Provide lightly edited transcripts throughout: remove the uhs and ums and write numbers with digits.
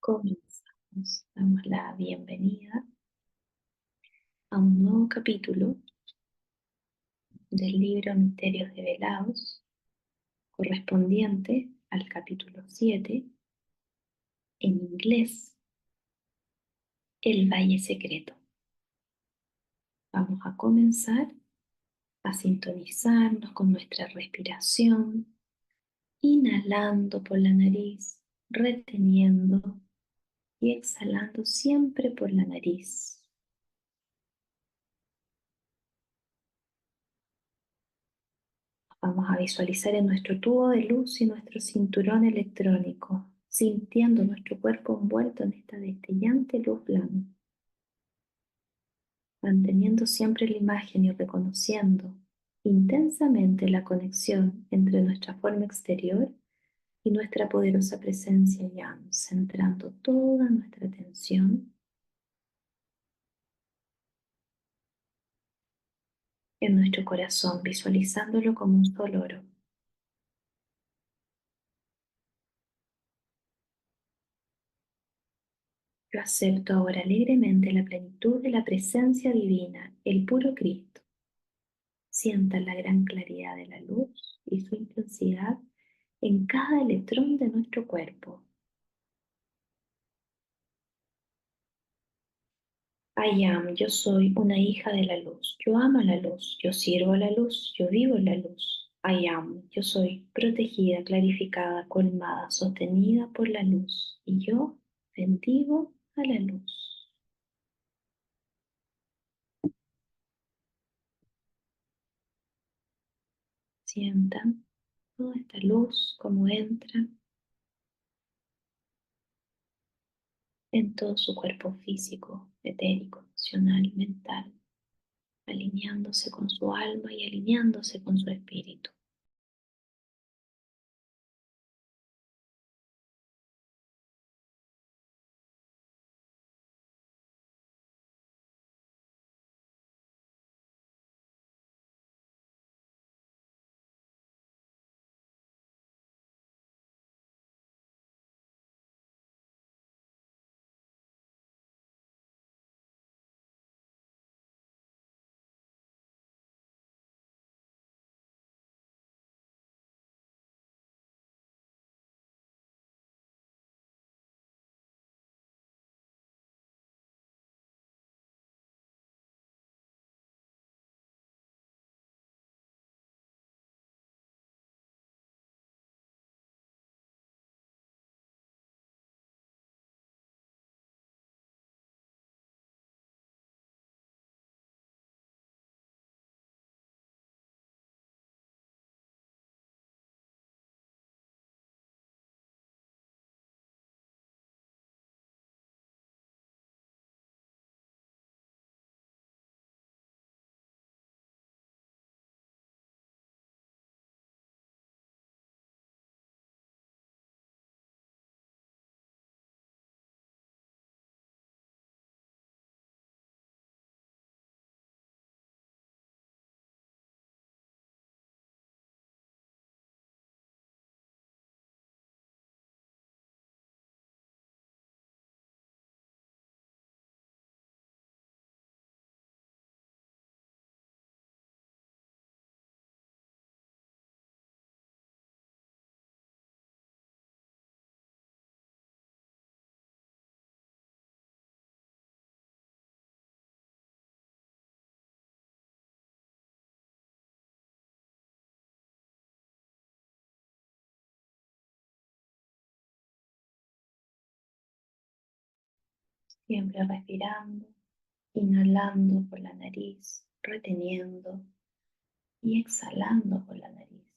Comenzamos, damos la bienvenida a un nuevo capítulo del libro Misterios Develados, correspondiente al capítulo 7, en inglés, el valle secreto. Vamos a comenzar a sintonizarnos con nuestra respiración, inhalando por la nariz, reteniendo y exhalando siempre por la nariz. Vamos a visualizar en nuestro tubo de luz y nuestro cinturón electrónico, sintiendo nuestro cuerpo envuelto en esta destellante luz blanca, manteniendo siempre la imagen y reconociendo intensamente la conexión entre nuestra forma exterior y nuestra poderosa presencia yang, centrando toda nuestra atención en nuestro corazón, visualizándolo como un solo oro. Yo acepto ahora alegremente la plenitud de la presencia divina, el puro Cristo. Sientan la gran claridad de la luz y su intensidad en cada electrón de nuestro cuerpo. I am, yo soy una hija de la luz. Yo amo la luz, yo sirvo a la luz, yo vivo en la luz. I am, yo soy protegida, clarificada, colmada, sostenida por la luz. Y yo bendigo a la luz. Sientan toda esta luz como entra en todo su cuerpo físico, etérico, emocional, mental, alineándose con su alma y alineándose con su espíritu. Siempre respirando, inhalando por la nariz, reteniendo y exhalando por la nariz.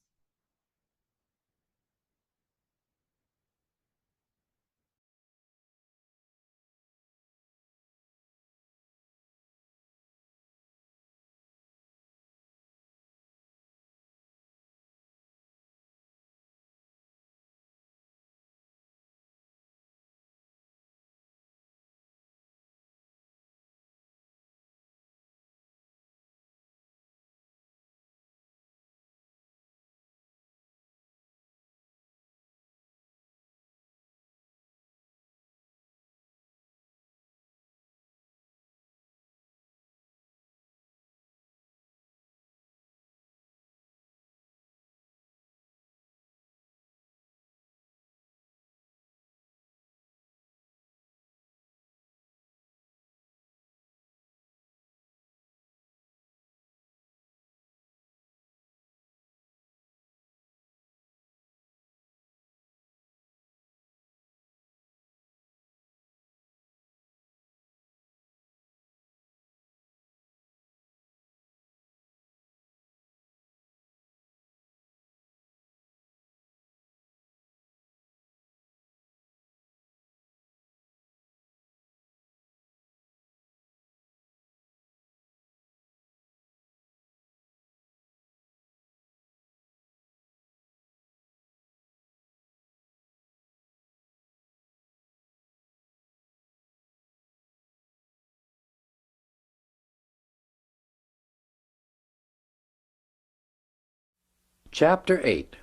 Chapter 8.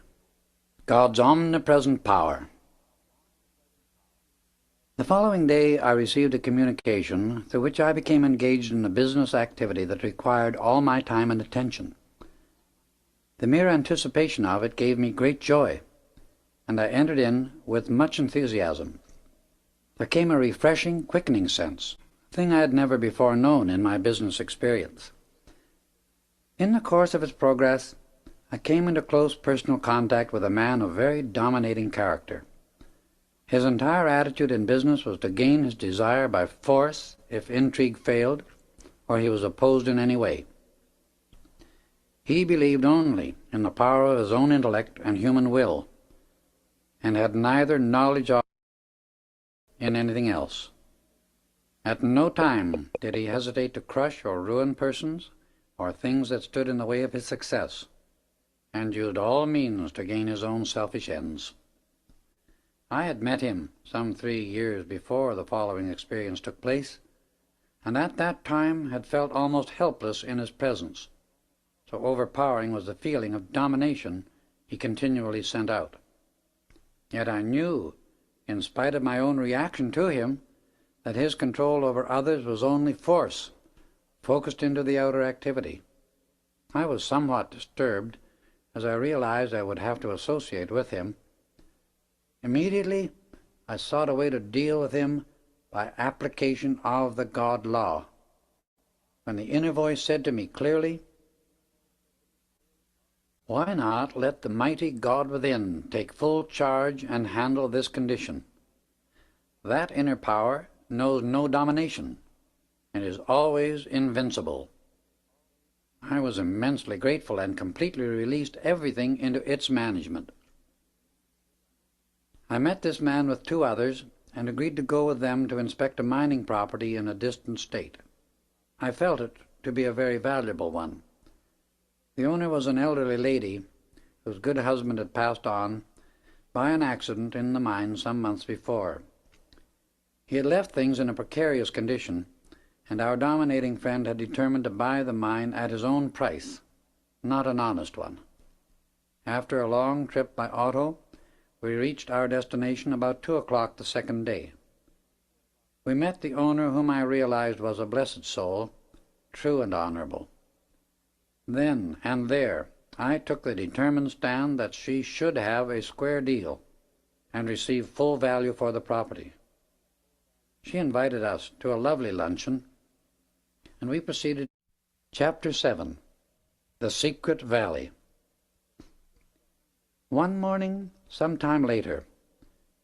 God's Omnipresent Power. The following day I received a communication through which I became engaged in a business activity that required all my time and attention. The mere anticipation of it gave me great joy, and I entered in with much enthusiasm. There came a refreshing, quickening sense, a thing I had never before known in my business experience. In the course of its progress, I came into close personal contact with a man of very dominating character. His entire attitude in business was to gain his desire by force if intrigue failed or he was opposed in any way. He believed only in the power of his own intellect and human will, and had neither knowledge or in anything else. At no time did he hesitate to crush or ruin persons or things that stood in the way of his success, and used all means to gain his own selfish ends. I had met him some 3 years before the following experience took place, and at that time had felt almost helpless in his presence, so overpowering was the feeling of domination he continually sent out. Yet I knew, in spite of my own reaction to him, that his control over others was only force, focused into the outer activity. I was somewhat disturbed as I realized I would have to associate with him. Immediately, I sought a way to deal with him by application of the God law, when the inner voice said to me clearly, "Why not let the mighty God within take full charge and handle this condition? That inner power knows no domination and is always invincible." I was immensely grateful and completely released everything into its management. I met this man with 2 others and agreed to go with them to inspect a mining property in a distant state. I felt it to be a very valuable one. The owner was an elderly lady whose good husband had passed on by an accident in the mine some months before. He had left things in a precarious condition, and our dominating friend had determined to buy the mine at his own price, not an honest one. After a long trip by auto, we reached our destination about 2 o'clock the second day. We met the owner, whom I realized was a blessed soul, true and honorable. Then and there I took the determined stand that she should have a square deal and receive full value for the property. She invited us to a lovely luncheon, and we proceeded. Chapter 7. The Secret Valley. One morning, some time later,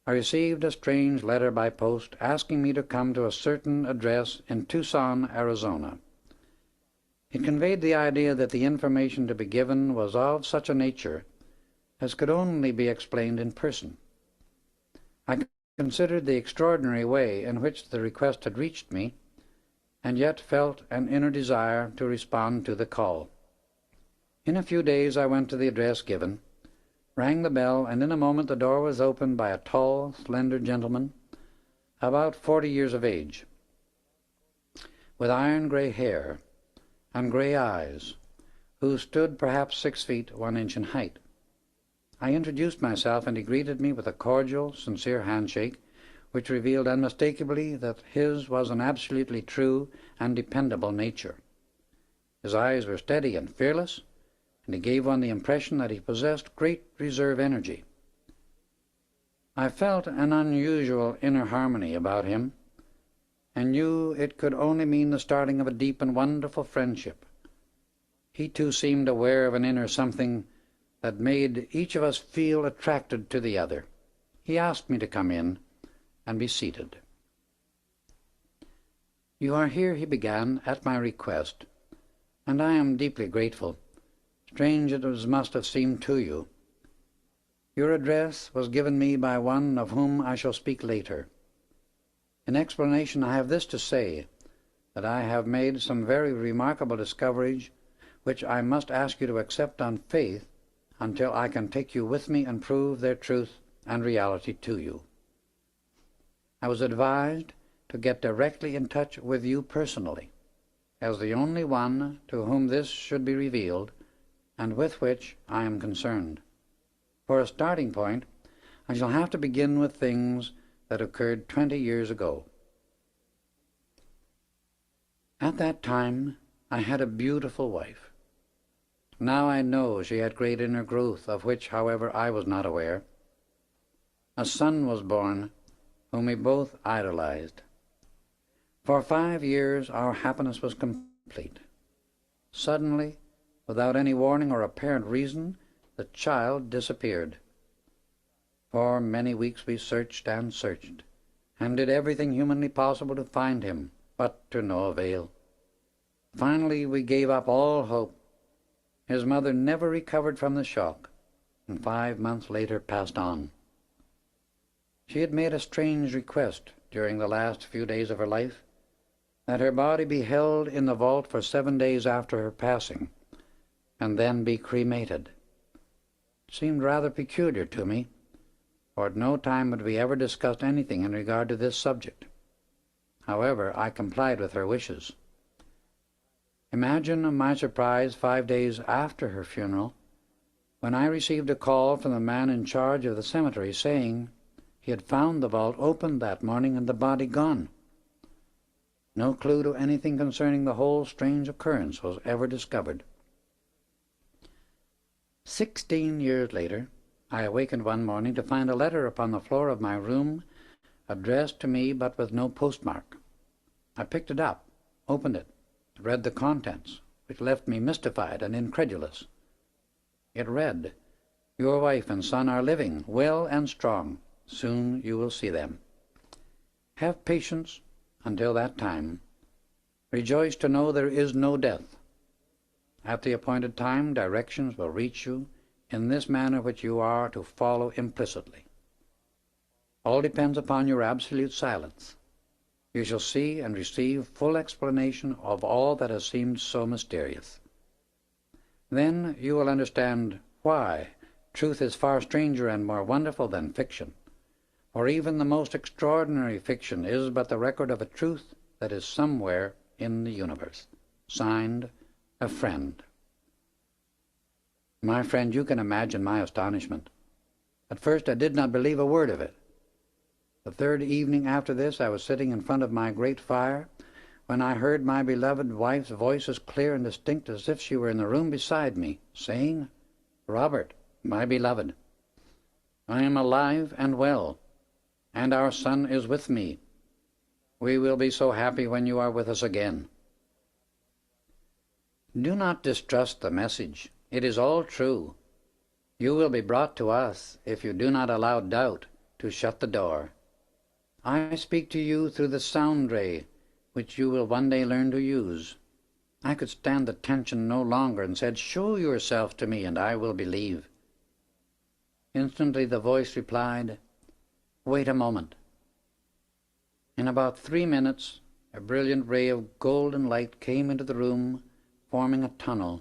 I received a strange letter by post asking me to come to a certain address in Tucson, Arizona. It conveyed the idea that the information to be given was of such a nature as could only be explained in person. I considered the extraordinary way in which the request had reached me, and yet felt an inner desire to respond to the call. In a few days I went to the address given, rang the bell, and in a moment the door was opened by a tall, slender gentleman, about 40 years of age, with iron-gray hair and gray eyes, who stood perhaps 6 feet 1 inch in height. I introduced myself, and he greeted me with a cordial, sincere handshake, which revealed unmistakably that his was an absolutely true and dependable nature. His eyes were steady and fearless, and he gave one the impression that he possessed great reserve energy. I felt an unusual inner harmony about him, and knew it could only mean the starting of a deep and wonderful friendship. He too seemed aware of an inner something that made each of us feel attracted to the other. He asked me to come in and be seated. "You are here," he began, "at my request, and I am deeply grateful, strange as it must have seemed to you. Your address was given me by one of whom I shall speak later. In explanation, I have this to say, that I have made some very remarkable discoveries which I must ask you to accept on faith until I can take you with me and prove their truth and reality to you. I was advised to get directly in touch with you personally, as the only one to whom this should be revealed, and with which I am concerned. For a starting point, I shall have to begin with things that occurred 20 years ago. At that time, I had a beautiful wife. Now I know she had great inner growth, of which, however, I was not aware. A son was born, whom we both idolized. For 5 years our happiness was complete. Suddenly, without any warning or apparent reason, the child disappeared. For many weeks we searched, and did everything humanly possible to find him, but to no avail. Finally we gave up all hope. His mother never recovered from the shock, and 5 months later passed on. She had made a strange request during the last few days of her life, that her body be held in the vault for 7 days after her passing, and then be cremated. It seemed rather peculiar to me, for at no time had we ever discussed anything in regard to this subject. However, I complied with her wishes. Imagine my surprise 5 days after her funeral, when I received a call from the man in charge of the cemetery saying he had found the vault opened that morning and the body gone. No clue to anything concerning the whole strange occurrence was ever discovered. 16 years later, I awakened one morning to find a letter upon the floor of my room, addressed to me but with no postmark. I picked it up, opened it, read the contents, which left me mystified and incredulous. It read, "Your wife and son are living, well and strong. Soon you will see them. Have patience until that time. Rejoice to know there is no death. At the appointed time, directions will reach you in this manner which you are to follow implicitly. All depends upon your absolute silence. You shall see and receive full explanation of all that has seemed so mysterious. Then you will understand why truth is far stranger and more wonderful than fiction, for even the most extraordinary fiction is but the record of a truth that is somewhere in the universe. Signed, a friend." My friend, you can imagine my astonishment. At first I did not believe a word of it. The 3rd evening after this, I was sitting in front of my great fire, when I heard my beloved wife's voice as clear and distinct as if she were in the room beside me, saying, "Robert, my beloved, I am alive and well, and our son is with me. We will be so happy when you are with us again." Do not distrust the message. It is all true. You will be brought to us if you do not allow doubt to shut the door. I speak to you through the sound ray, which you will one day learn to use. I could stand the tension no longer and said, "Show yourself to me and I will believe." Instantly the voice replied, "Wait a moment." In about 3 minutes, a brilliant ray of golden light came into the room, forming a tunnel,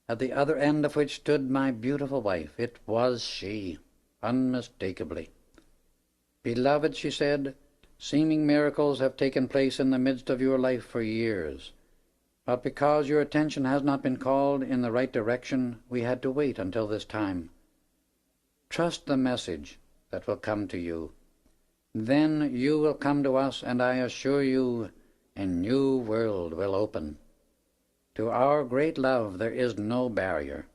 at the other end of which stood my beautiful wife. It was she, unmistakably. "Beloved," she said, "seeming miracles have taken place in the midst of your life for years, but because your attention has not been called in the right direction, we had to wait until this time. Trust the message that will come to you. Then you will come to us, and I assure you, a new world will open. To our great love there is no barrier."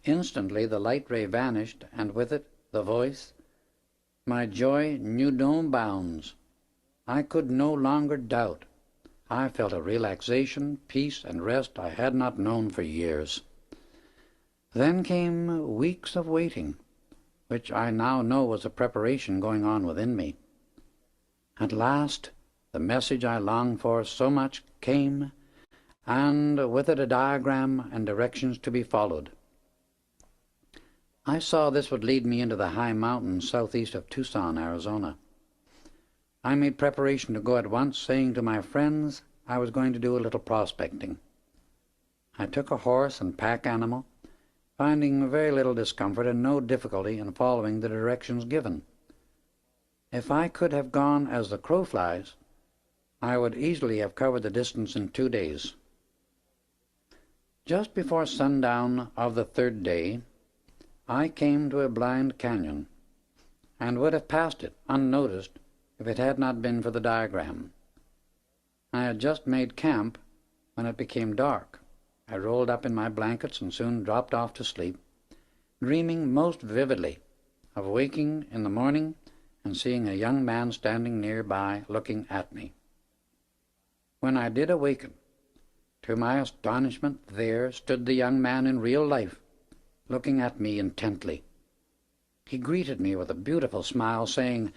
Instantly the light ray vanished, and with it the voice. My joy knew no bounds. I could no longer doubt. I felt a relaxation, peace, and rest I had not known for years. Then came weeks of waiting, which I now know was a preparation going on within me. At last, the message I longed for so much came, and with it a diagram and directions to be followed. I saw this would lead me into the high mountains southeast of Tucson, Arizona. I made preparation to go at once, saying to my friends I was going to do a little prospecting. I took a horse and pack animal, finding very little discomfort and no difficulty in following the directions given. If I could have gone as the crow flies, I would easily have covered the distance in 2 days. Just before sundown of the third day, I came to a blind canyon, and would have passed it unnoticed if it had not been for the diagram. I had just made camp when it became dark. I rolled up in my blankets and soon dropped off to sleep, dreaming most vividly of waking in the morning and seeing a young man standing nearby looking at me. When I did awaken, to my astonishment, there stood the young man in real life, looking at me intently. He greeted me with a beautiful smile, saying,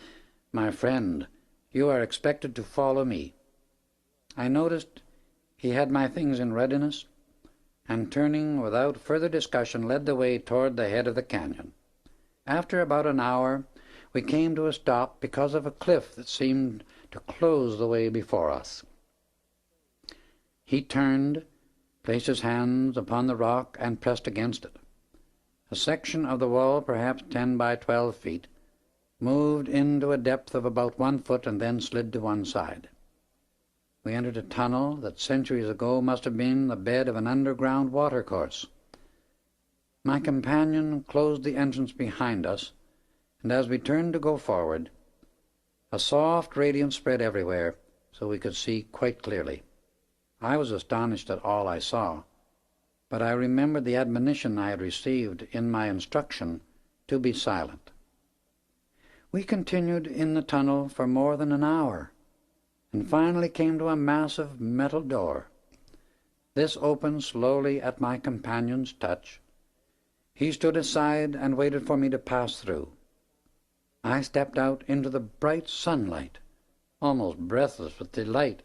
"My friend, you are expected to follow me." I noticed he had my things in readiness, and turning without further discussion, led the way toward the head of the canyon. After about an hour, we came to a stop because of a cliff that seemed to close the way before us. He turned, placed his hands upon the rock, and pressed against it. A section of the wall, perhaps 10 by 12 feet, moved into a depth of about 1 foot and then slid to one side. We entered a tunnel that centuries ago must have been the bed of an underground watercourse. My companion closed the entrance behind us, and as we turned to go forward, a soft radiance spread everywhere, so we could see quite clearly. I was astonished at all I saw, but I remembered the admonition I had received in my instruction to be silent. We continued in the tunnel for more than an hour, and finally came to a massive metal door. This opened slowly at my companion's touch. He stood aside and waited for me to pass through. I stepped out into the bright sunlight, almost breathless with delight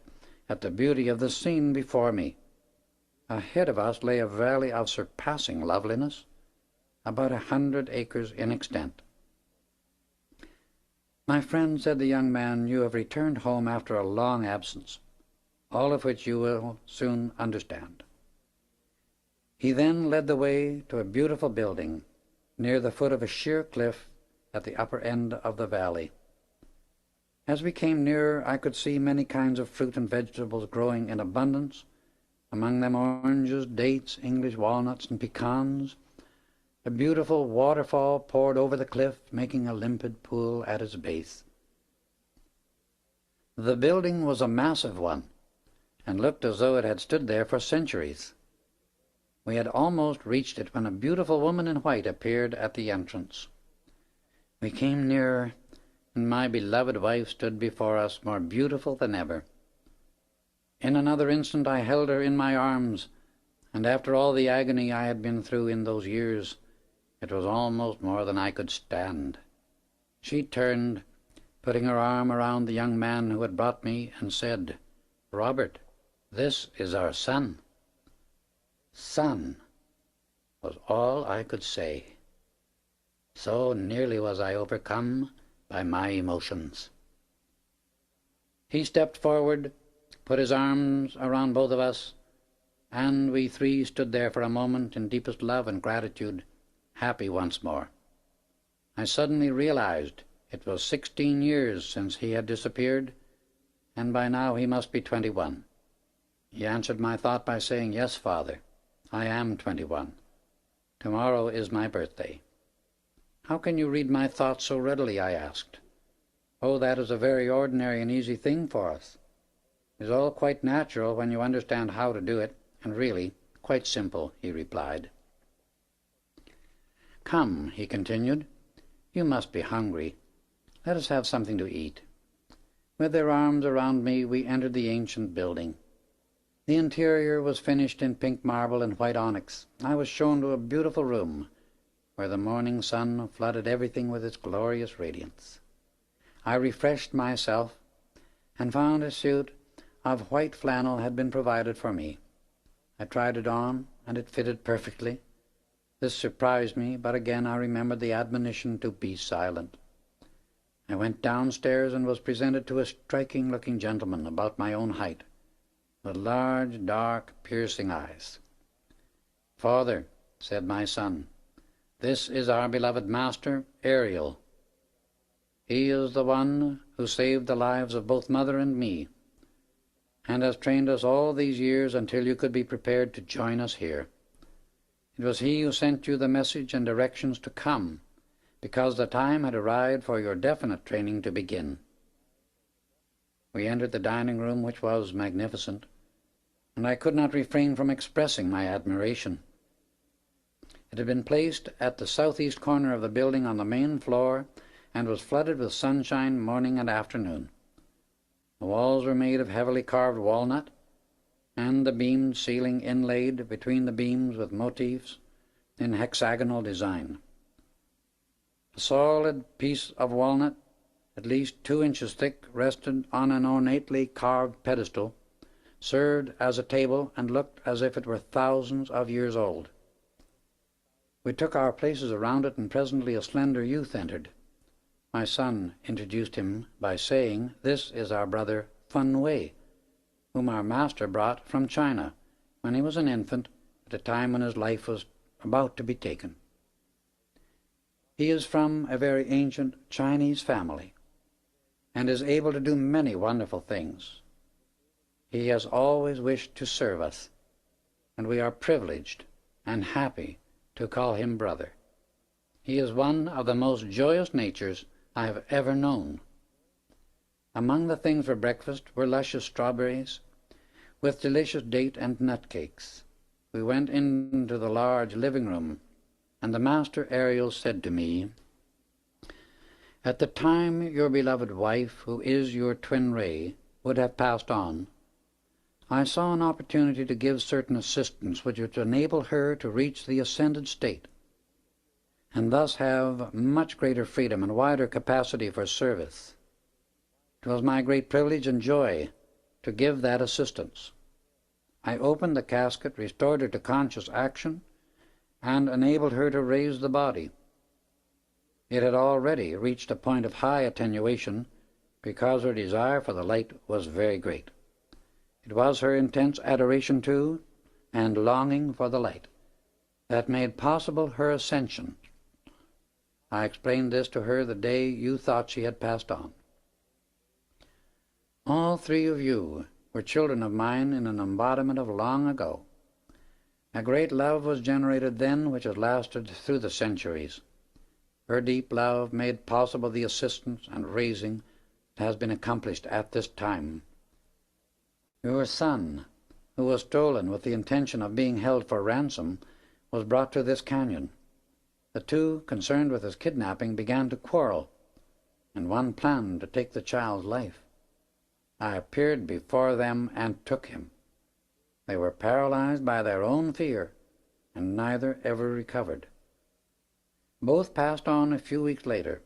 at the beauty of the scene before me. Ahead of us lay a valley of surpassing loveliness, about 100 acres in extent. "My friend," said the young man, "you have returned home after a long absence, all of which you will soon understand." He then led the way to a beautiful building near the foot of a sheer cliff at the upper end of the valley. As we came nearer, I could see many kinds of fruit and vegetables growing in abundance, among them oranges, dates, English walnuts, and pecans. A beautiful waterfall poured over the cliff, making a limpid pool at its base. The building was a massive one, and looked as though it had stood there for centuries. We had almost reached it when a beautiful woman in white appeared at the entrance. We came nearer, and my beloved wife stood before us more beautiful than ever. In another instant I held her in my arms, and after all the agony I had been through in those years, it was almost more than I could stand. She turned, putting her arm around the young man who had brought me, and said, "Robert, this is our son." "Son," was all I could say. So nearly was I overcome by my emotions. He stepped forward, put his arms around both of us, and we three stood there for a moment in deepest love and gratitude, happy once more. I suddenly realized it was 16 years since he had disappeared, and by now he must be 21. He answered my thought by saying, "Yes, Father, I am 21. Tomorrow is my birthday." "How can you read my thoughts so readily?" I asked. "Oh, that is a very ordinary and easy thing for us. It is all quite natural when you understand how to do it, and really quite simple," he replied. "Come," he continued, "you must be hungry. Let us have something to eat." With their arms around me, we entered the ancient building. The interior was finished in pink marble and white onyx. I was shown to a beautiful room, where the morning sun flooded everything with its glorious radiance. I refreshed myself, and found a suit of white flannel had been provided for me. I tried it on, and it fitted perfectly. This surprised me, but again I remembered the admonition to be silent. I went downstairs and was presented to a striking-looking gentleman about my own height, with large, dark, piercing eyes. "Father," said my son, "this is our beloved master, Ariel. He is the one who saved the lives of both mother and me, and has trained us all these years until you could be prepared to join us here. It was he who sent you the message and directions to come, because the time had arrived for your definite training to begin. We entered the dining room, which was magnificent, and I could not refrain from expressing my admiration. It had been placed at the southeast corner of the building on the main floor and was flooded with sunshine morning and afternoon. The walls were made of heavily carved walnut, and the beamed ceiling inlaid between the beams with motifs in hexagonal design. A solid piece of walnut, at least 2 inches thick, rested on an ornately carved pedestal, served as a table, and looked as if it were thousands of years old. We took our places around it, and presently a slender youth entered. My son introduced him by saying, "This is our brother Fun Wei, whom our master brought from China when he was an infant, at a time when his life was about to be taken. He is from a very ancient Chinese family, and is able to do many wonderful things. He has always wished to serve us, and we are privileged and happy to call him brother. He is one of the most joyous natures I have ever known." Among the things for breakfast were luscious strawberries, with delicious date and nut cakes. We went into the large living room, and the master Ariel said to me, "At the time your beloved wife, who is your twin ray, would have passed on, I saw an opportunity to give certain assistance which would enable her to reach the ascended state, and thus have much greater freedom and wider capacity for service. It was my great privilege and joy to give that assistance. I opened the casket, restored her to conscious action, and enabled her to raise the body. It had already reached a point of high attenuation, because her desire for the light was very great. It was her intense adoration to, and longing for the light, that made possible her ascension. I explained this to her the day you thought she had passed on. All 3 of you were children of mine in an embodiment of long ago. A great love was generated then which has lasted through the centuries. Her deep love made possible the assistance and raising that has been accomplished at this time. Your son, who was stolen with the intention of being held for ransom, was brought to this canyon. The 2 concerned with his kidnapping began to quarrel, and one planned to take the child's life. I appeared before them and took him. They were paralyzed by their own fear, and neither ever recovered. Both passed on a few weeks later.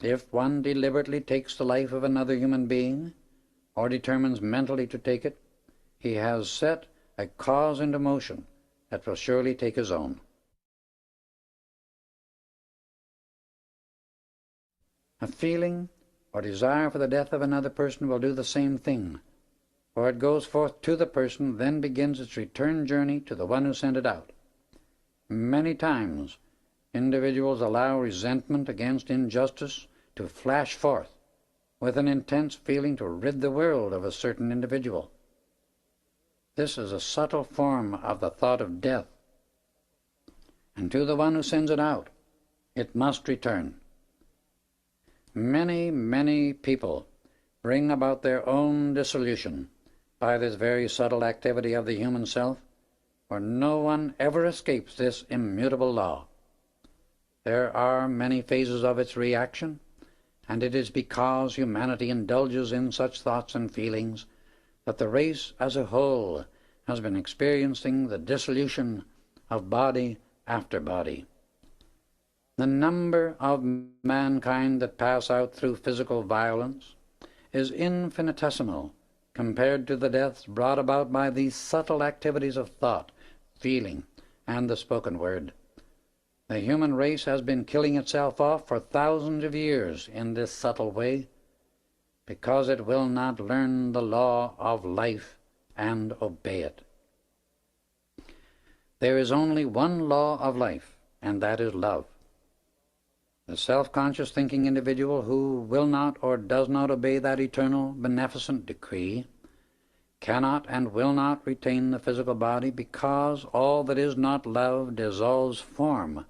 If one deliberately takes the life of another human being, or determines mentally to take it, he has set a cause into motion that will surely take his own. A feeling or desire for the death of another person will do the same thing, for it goes forth to the person, then begins its return journey to the one who sent it out. Many times individuals allow resentment against injustice to flash forth, with an intense feeling to rid the world of a certain individual. This is a subtle form of the thought of death, and to the one who sends it out, it must return. Many, many people bring about their own dissolution by this very subtle activity of the human self, for no one ever escapes this immutable law. There are many phases of its reaction, and it is because humanity indulges in such thoughts and feelings that the race as a whole has been experiencing the dissolution of body after body. The number of mankind that pass out through physical violence is infinitesimal compared to the deaths brought about by these subtle activities of thought, feeling, and the spoken word. The human race has been killing itself off for thousands of years in this subtle way, because it will not learn the law of life and obey it. There is only one law of life, and that is love. The self-conscious thinking individual who will not or does not obey that eternal, beneficent decree cannot and will not retain the physical body, because all that is not love dissolves form,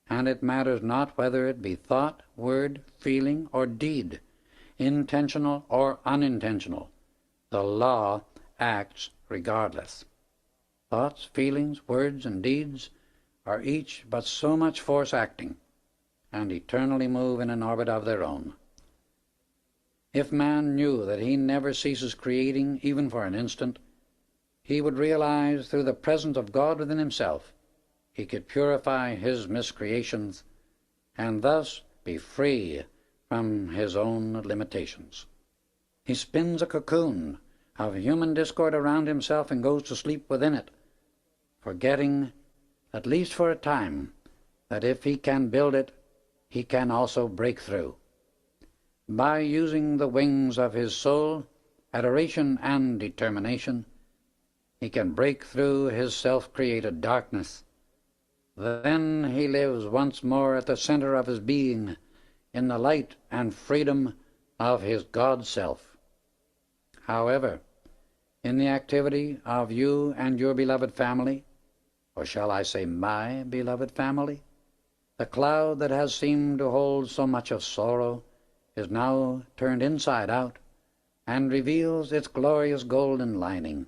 and it matters not whether it be thought, word, feeling, or deed, intentional or unintentional. The law acts regardless. Thoughts, feelings, words, and deeds are each but so much force acting, and eternally move in an orbit of their own. If man knew that he never ceases creating, even for an instant, he would realize through the presence of God within himself he could purify his miscreations and thus be free from his own limitations. He spins a cocoon of human discord around himself and goes to sleep within it, forgetting, at least for a time, that if he can build it, he can also break through. By using the wings of his soul, adoration and determination, he can break through his self-created darkness. Then he lives once more at the center of his being, in the light and freedom of his God self. However, in the activity of you and your beloved family, or shall I say my beloved family, the cloud that has seemed to hold so much of sorrow is now turned inside out and reveals its glorious golden lining.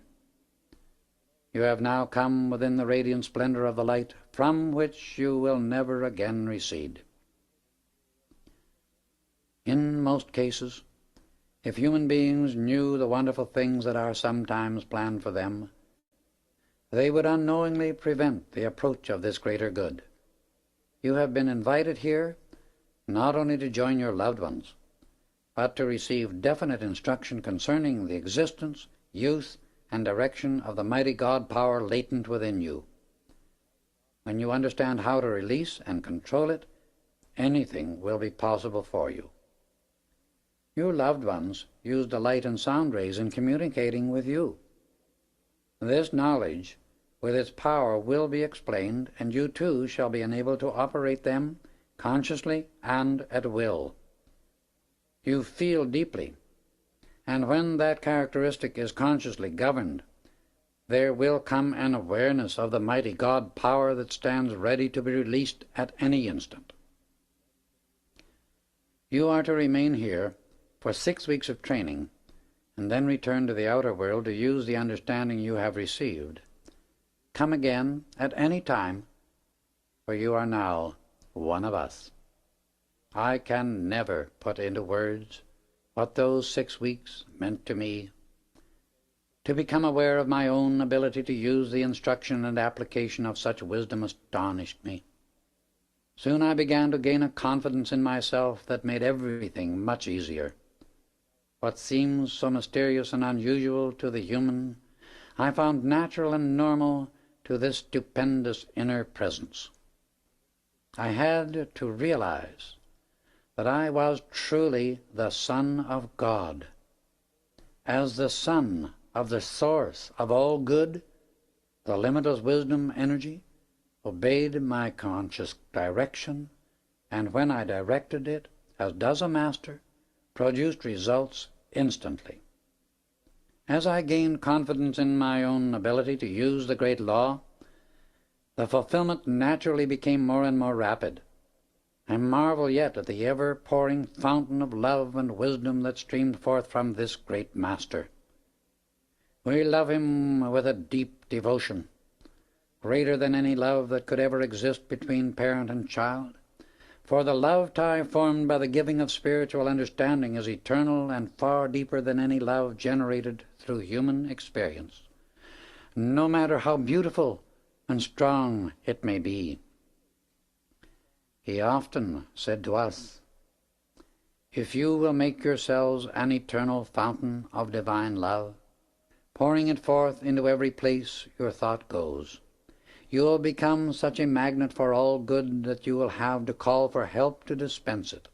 You have now come within the radiant splendor of the light, from which you will never again recede. In most cases, if human beings knew the wonderful things that are sometimes planned for them, they would unknowingly prevent the approach of this greater good. You have been invited here not only to join your loved ones, but to receive definite instruction concerning the existence, use, and direction of the mighty God power latent within you. When you understand how to release and control it, anything will be possible for you. Your loved ones use the light and sound rays in communicating with you. This knowledge, with its power, will be explained, and you too shall be enabled to operate them consciously and at will. You feel deeply, and when that characteristic is consciously governed, there will come an awareness of the mighty God power that stands ready to be released at any instant. You are to remain here for 6 weeks of training, and then return to the outer world to use the understanding you have received. Come again at any time, for you are now one of us. I can never put into words what those 6 weeks meant to me. To become aware of my own ability to use the instruction and application of such wisdom astonished me. Soon I began to gain a confidence in myself that made everything much easier. What seems so mysterious and unusual to the human, I found natural and normal to this stupendous inner presence. I had to realize that I was truly the Son of God. As the Son of the source of all good, the limitless wisdom energy obeyed my conscious direction, and when I directed it, as does a master, produced results instantly. As I gained confidence in my own ability to use the great law, the fulfillment naturally became more and more rapid. I marvel yet at the ever-pouring fountain of love and wisdom that streamed forth from this great master. We love him with a deep devotion, greater than any love that could ever exist between parent and child. For the love tie formed by the giving of spiritual understanding is eternal and far deeper than any love generated through human experience, no matter how beautiful and strong it may be. He often said to us, "If you will make yourselves an eternal fountain of divine love, pouring it forth into every place your thought goes, you will become such a magnet for all good that you will have to call for help to dispense it.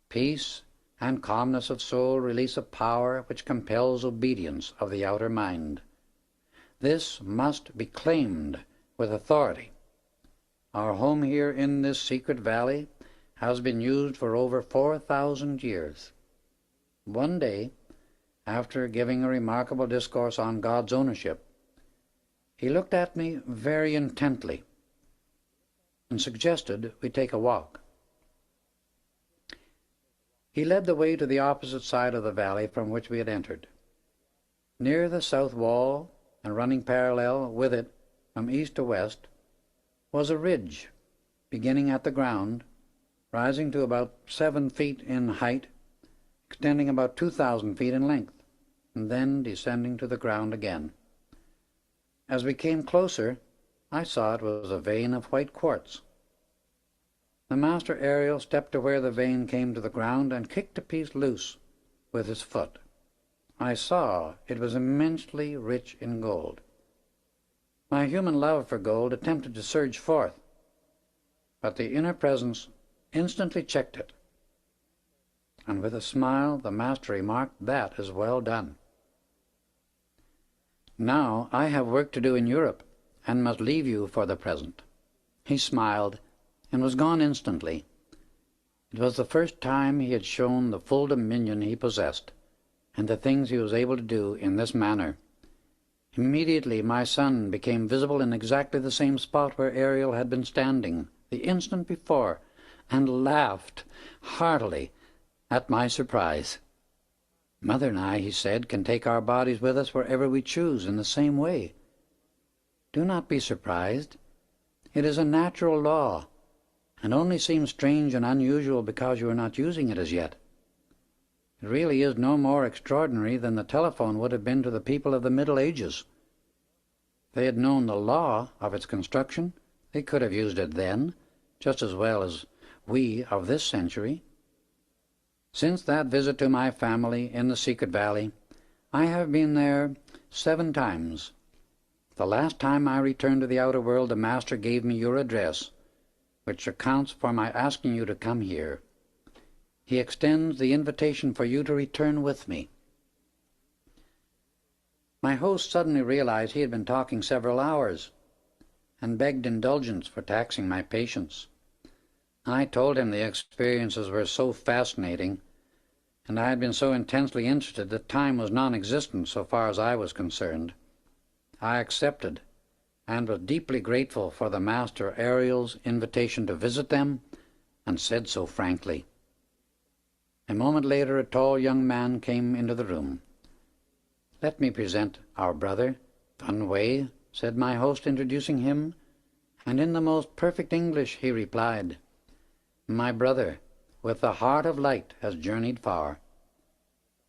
Peace and calmness of soul release a power which compels obedience of the outer mind. This must be claimed with authority. Our home here in this secret valley has been used for over 4,000 years. One day after giving a remarkable discourse on God's ownership, he looked at me very intently and suggested we take a walk. He led the way to the opposite side of the valley from which we had entered. Near the south wall, and running parallel with it from east to west, was a ridge beginning at the ground, rising to about 7 feet in height, extending about 2,000 feet in length, and then descending to the ground again. As we came closer, I saw it was a vein of white quartz. The master aerial stepped to where the vein came to the ground and kicked a piece loose with his foot. I saw it was immensely rich in gold. My human love for gold attempted to surge forth, but the inner presence instantly checked it, and with a smile the master remarked, "That is well done. Now I have work to do in Europe, and must leave you for the present." He smiled, and was gone instantly. It was the first time he had shown the full dominion he possessed, and the things he was able to do in this manner. Immediately my son became visible in exactly the same spot where Ariel had been standing the instant before, and laughed heartily at my surprise. "Mother and I," he said, "can take our bodies with us wherever we choose in the same way. Do not be surprised. It is a natural law, and only seems strange and unusual because you are not using it as yet. It really is no more extraordinary than the telephone would have been to the people of the Middle Ages. If they had known the law of its construction, they could have used it then, just as well as we of this century. Since that visit to my family in the secret valley, I have been there 7 times. The last time I returned to the outer world, the Master gave me your address, which accounts for my asking you to come here. He extends the invitation for you to return with me." My host suddenly realized he had been talking several hours, and begged indulgence for taxing my patience. I told him the experiences were so fascinating, and I had been so intensely interested that time was non-existent so far as I was concerned. I accepted, and was deeply grateful for the Master Ariel's invitation to visit them, and said so frankly. A moment later a tall young man came into the room. "Let me present our brother, Fun Wei," said my host, introducing him, and in the most perfect English he replied, "My brother, with the heart of light, has journeyed far.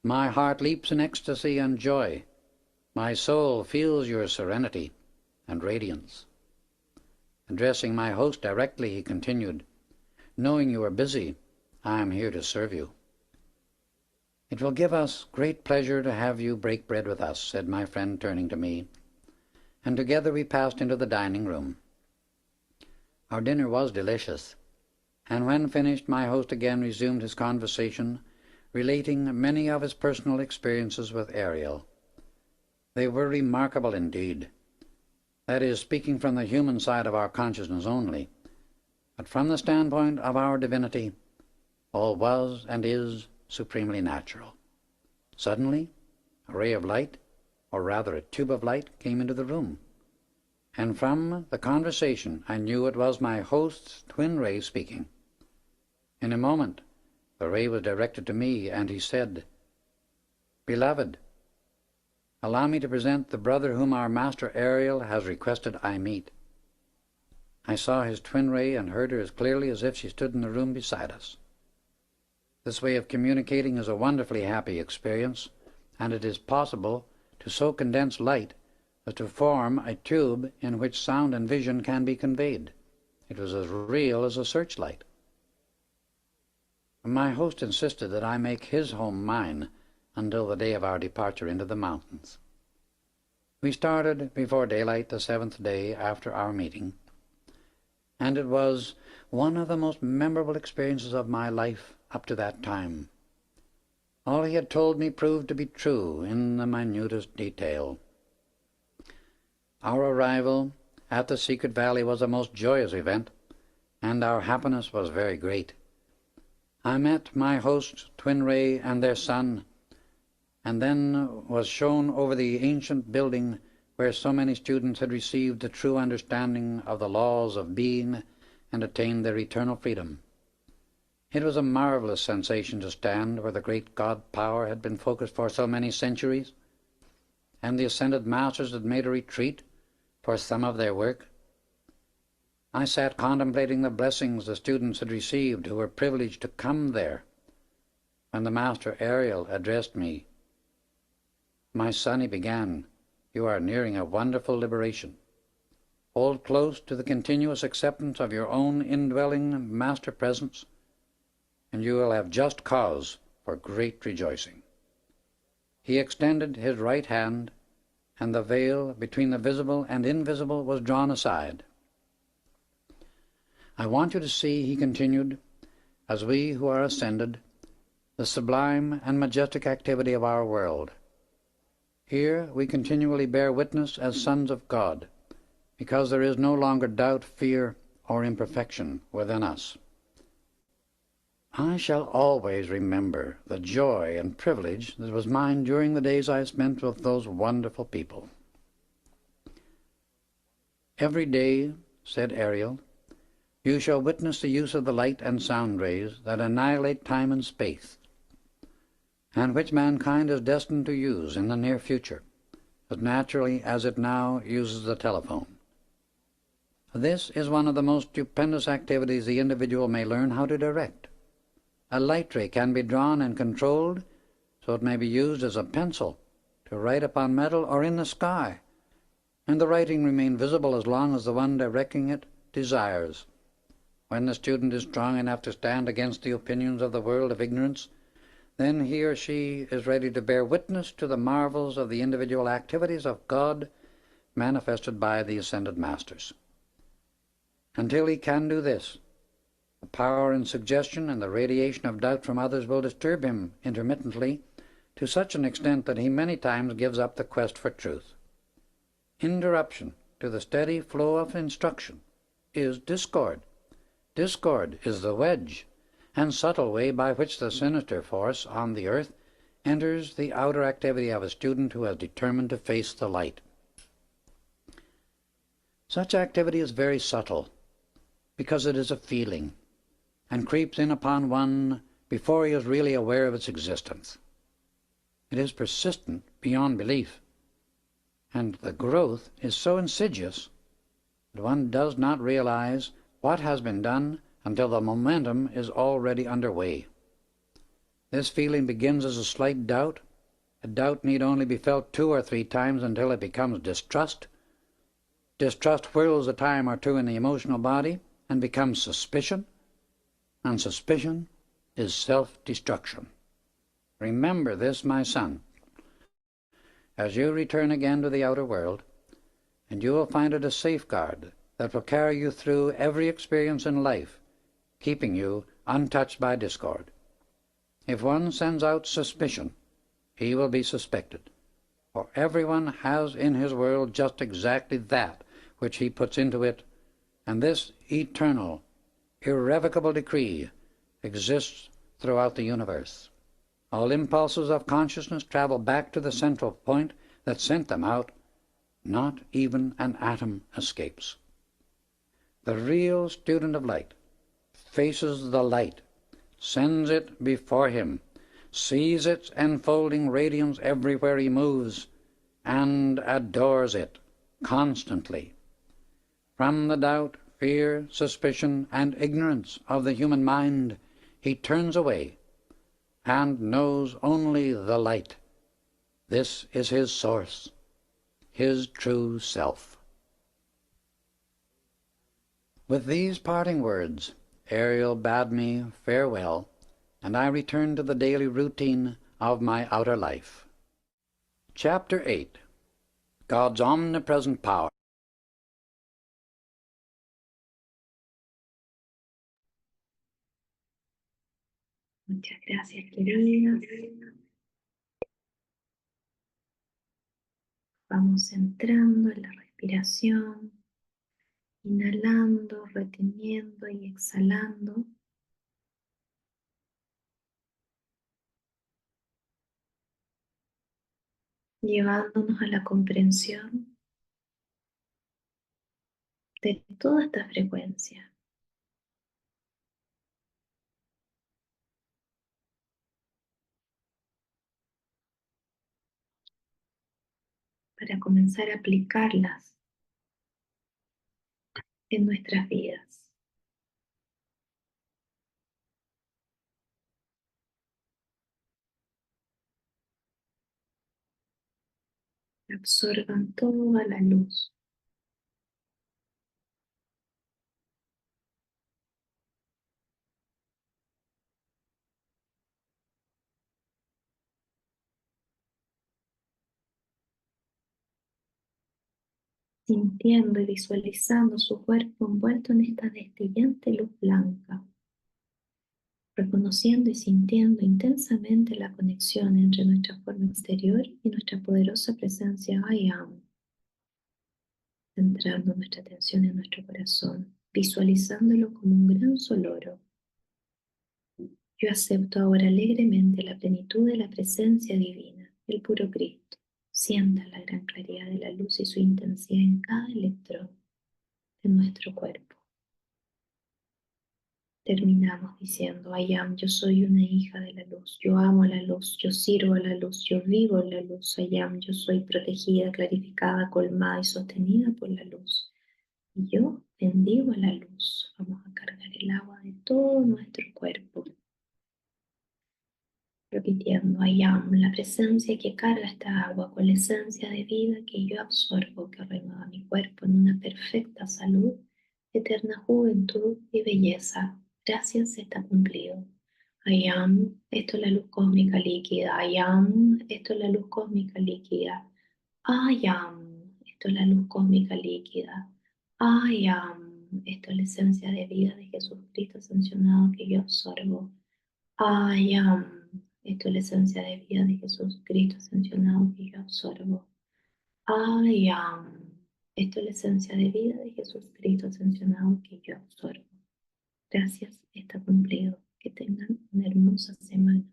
My heart leaps in ecstasy and joy. My soul feels your serenity and radiance." Addressing my host directly, he continued, "Knowing you are busy, I am here to serve you." "It will give us great pleasure to have you break bread with us," said my friend, turning to me, and together we passed into the dining room. Our dinner was delicious, and when finished my host again resumed his conversation, relating many of his personal experiences with Ariel. They were remarkable indeed. That is, speaking from the human side of our consciousness only, but from the standpoint of our divinity, all was and is supremely natural. Suddenly, a ray of light, or rather a tube of light, came into the room, and from the conversation I knew it was my host's twin ray speaking. In a moment, the ray was directed to me, and he said, "Beloved, allow me to present the brother whom our Master Ariel has requested I meet." I saw his twin ray and heard her as clearly as if she stood in the room beside us. This way of communicating is a wonderfully happy experience, and it is possible to so condense light as to form a tube in which sound and vision can be conveyed. It was as real as a searchlight. My host insisted that I make his home mine until the day of our departure into the mountains. We started before daylight the 7th day after our meeting, and it was one of the most memorable experiences of my life up to that time. All he had told me proved to be true in the minutest detail. Our arrival at the secret valley was a most joyous event, and our happiness was very great. I met my host's twin ray and their son, and then was shown over the ancient building where so many students had received the true understanding of the laws of being and attained their eternal freedom. It was a marvelous sensation to stand where the great God power had been focused for so many centuries, and the ascended masters had made a retreat for some of their work. I sat contemplating the blessings the students had received who were privileged to come there, when the Master Ariel addressed me. "My son," he began, "you are nearing a wonderful liberation. Hold close to the continuous acceptance of your own indwelling Master Presence, and you will have just cause for great rejoicing." He extended his right hand, and the veil between the visible and invisible was drawn aside. "I want you to see," he continued, "as we who are ascended, the sublime and majestic activity of our world. Here we continually bear witness as sons of God, because there is no longer doubt, fear, or imperfection within us. I shall always remember the joy and privilege that was mine during the days I spent with those wonderful people. Every day," said Ariel, "you shall witness the use of the light and sound rays that annihilate time and space, and which mankind is destined to use in the near future, as naturally as it now uses the telephone. This is one of the most stupendous activities the individual may learn how to direct. A light ray can be drawn and controlled so it may be used as a pencil to write upon metal or in the sky, and the writing remain visible as long as the one directing it desires. When the student is strong enough to stand against the opinions of the world of ignorance, then he or she is ready to bear witness to the marvels of the individual activities of God manifested by the ascended masters. Until he can do this, the power and suggestion and the radiation of doubt from others will disturb him intermittently to such an extent that he many times gives up the quest for truth. Interruption to the steady flow of instruction is discord. Discord is the wedge and subtle way by which the sinister force on the earth enters the outer activity of a student who has determined to face the light. Such activity is very subtle, because it is a feeling, and creeps in upon one before he is really aware of its existence. It is persistent beyond belief, and the growth is so insidious that one does not realize what has been done until the momentum is already underway. This feeling begins as a slight doubt. A doubt need only be felt 2 or 3 times until it becomes distrust. Distrust whirls a time or two in the emotional body and becomes suspicion, and suspicion is self-destruction. Remember this, my son, as you return again to the outer world, and you will find it a safeguard that will carry you through every experience in life, keeping you untouched by discord. If one sends out suspicion, he will be suspected, for everyone has in his world just exactly that which he puts into it, and this eternal, irrevocable decree exists throughout the universe. All impulses of consciousness travel back to the central point that sent them out. Not even an atom escapes. The real student of light faces the light, sends it before him, sees its enfolding radiance everywhere he moves, and adores it constantly. From the doubt, fear, suspicion, and ignorance of the human mind, he turns away and knows only the light. This is his source, his true self. With these parting words, Ariel bade me farewell, and I returned to the daily routine of my outer life. Chapter 8. God's Omnipresent Power. Muchas gracias, queridos. Vamos entrando en la respiración, inhalando, reteniendo y exhalando. llevándonos a la comprensión de toda esta frecuencia para comenzar a aplicarlas en nuestras vidas. Absorban toda la luz, sintiendo y visualizando su cuerpo envuelto en esta destellante luz blanca, reconociendo y sintiendo intensamente la conexión entre nuestra forma exterior y nuestra poderosa presencia I Am, centrando nuestra atención en nuestro corazón, visualizándolo como un gran sol oro. Yo acepto ahora alegremente la plenitud de la presencia divina, el puro Cristo. Sienta la gran claridad de la luz y su intensidad en cada electrón de nuestro cuerpo. Terminamos diciendo, I am, yo soy una hija de la luz, yo amo a la luz, yo sirvo a la luz, yo vivo en la luz, I am, yo soy protegida, clarificada, colmada y sostenida por la luz. Y yo bendigo a la luz. Vamos a cargar el agua de todo nuestro cuerpo, repitiendo, I am, la presencia que carga esta agua con la esencia de vida que yo absorbo, que renueva mi cuerpo en una perfecta salud, eterna juventud y belleza. Gracias, está cumplido. I am, esto es la luz cósmica líquida. I am, esto es la luz cósmica líquida. I am, esto es la luz cósmica líquida. I am, esto es la esencia de vida de Jesucristo sancionado que yo absorbo. I am, esto es la esencia de vida de Jesucristo sancionado que yo absorbo. I am, esto es la esencia de vida de Jesucristo sancionado que yo absorbo. Gracias, está cumplido. Que tengan una hermosa semana.